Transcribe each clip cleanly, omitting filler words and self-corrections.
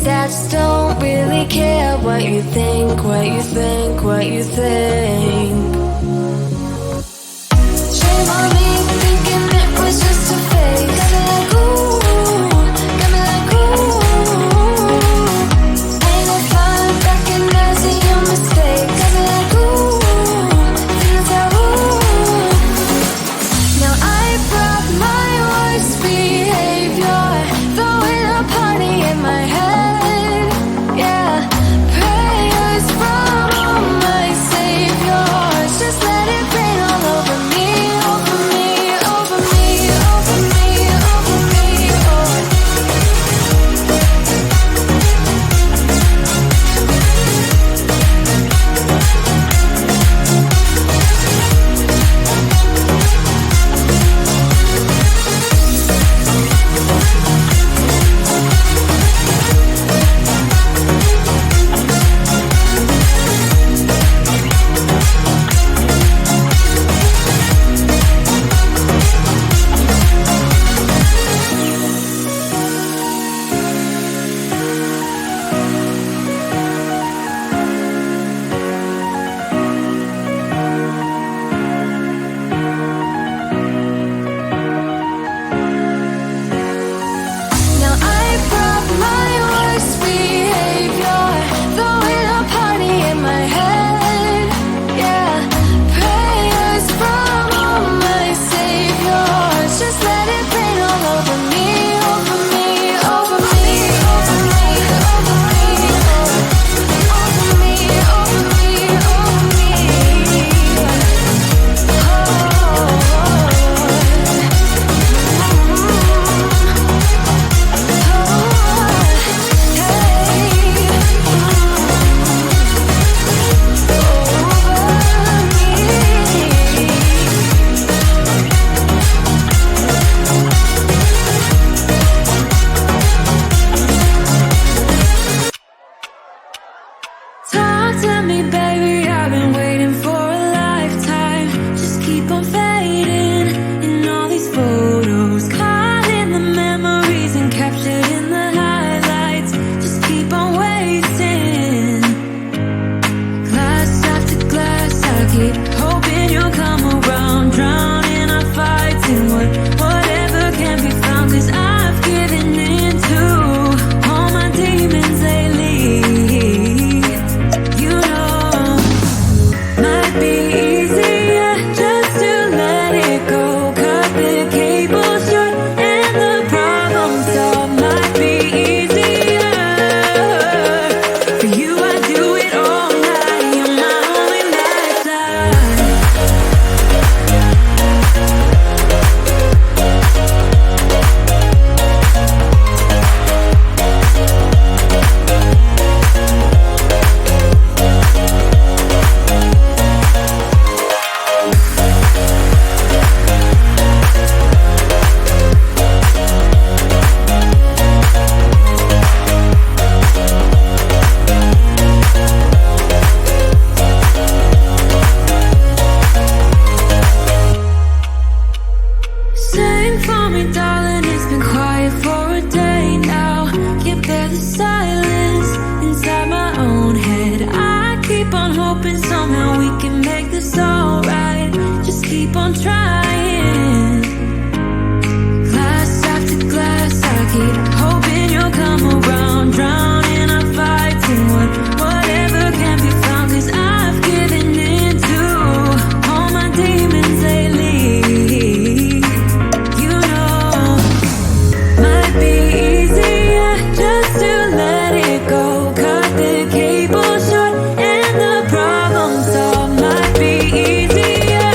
I just don't really care what you think, what you think, what you think. Shame on me thinking it was just a phase. Got me like ooh, got me like ooh. Ain't no fun recognizing your mistakes. Got me like ooh, feels like ooh. Now I brought my worst behavior, throwing a party in my head. Yeah, prayers from all my saviors. Just let it rain all over me, over me, over me, over me, over me. Now I brought my worst behavior, throwing a party in my head. Yeah, prayers from all my saviors. Just let it rain all over me, over me, over me, over me, over me, over me, over me, over me. Talk to me, baby, I've been waiting for a lifetime. Just keep on fading in all these photos, caught in the memories and captured in the highlights. Just keep on wasting. Glass after glass, I keep hoping you'll come around, drowning our fights in whatever can be found. 'Cause I've given in to all my demons lately. You know, might be easier just to let it go. Cut the cable short and the problem solved. Might be easier for you. I do it all night. You're my only lifeline. Sing for me, darling, it's been quiet for a day now. Can't bear the silence inside my own head. I keep on hoping somehow we can make this alright. Just keep on trying. Glass after glass, I keep hoping you'll come around, drowning our fights in whatever can be found. 'Cause I've given in to all my demons lately. You know, might be easier just to let it go. Cut the cable short and the problem solved. Might be easier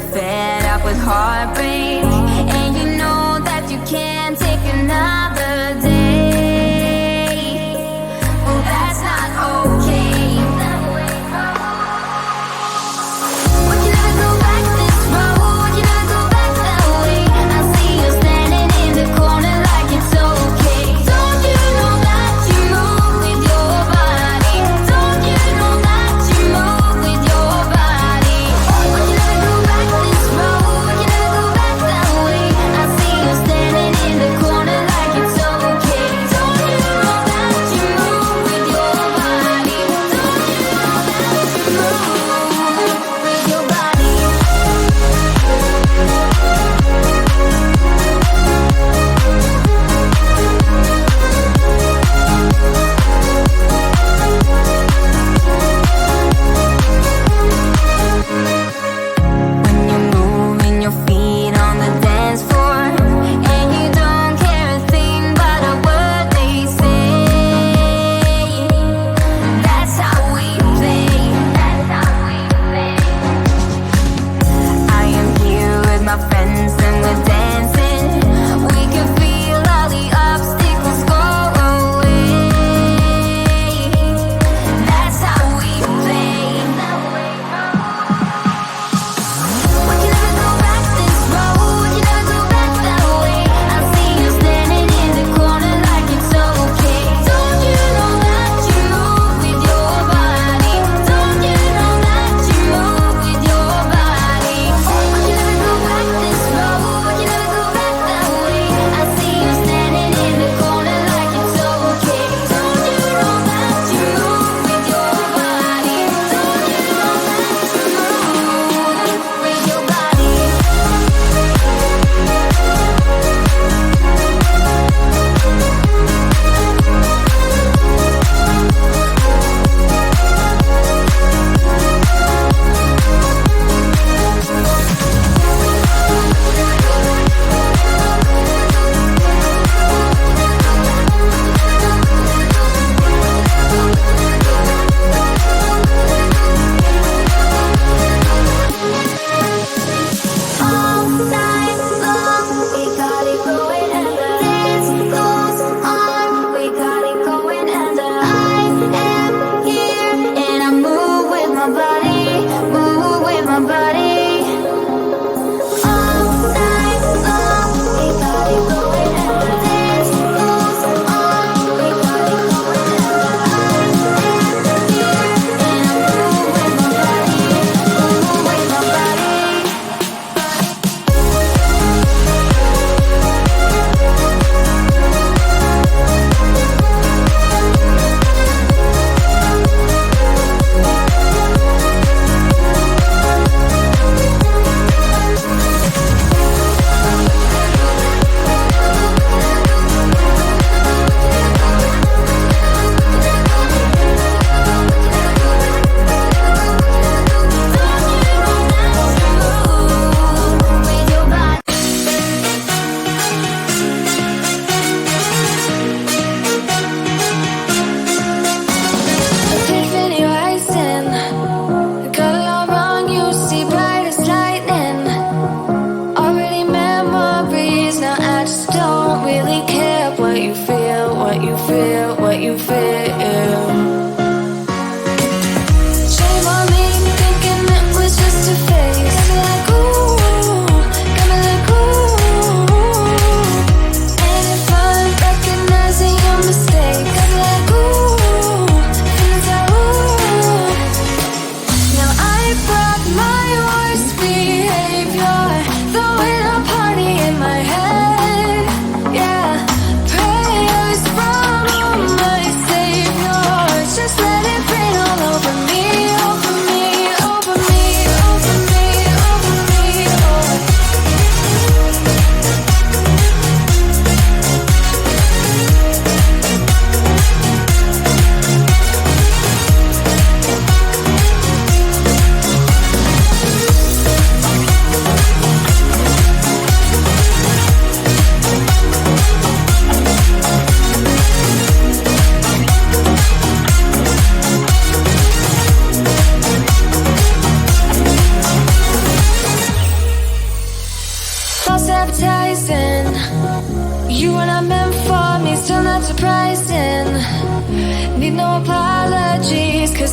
fed up with heartbreak, and you know that you can't take another day. Well, that's not okay. We can never go back this road, we can never go back that way. I see you standing in the corner like it's okay. Don't you know that you move with your body? Don't you know that you move with your body? We can never go back this road, we can never go back that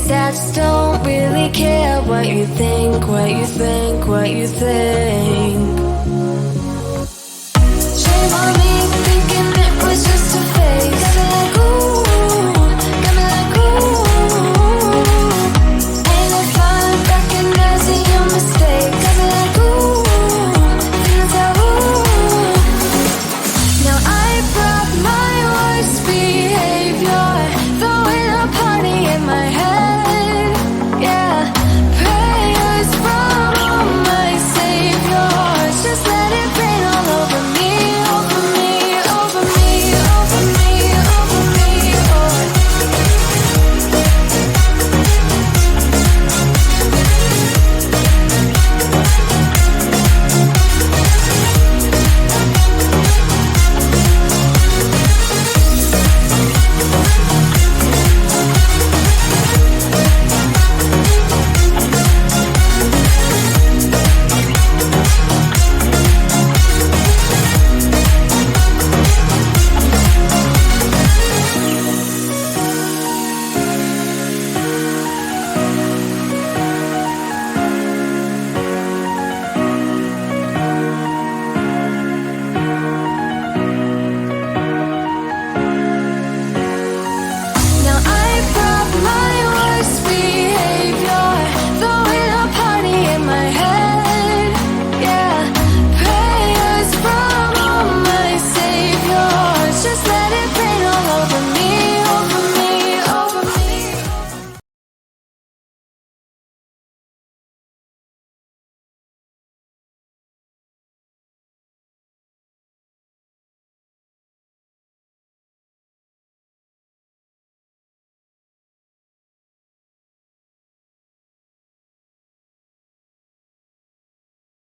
stats don't really care what you think, what you think, what you think.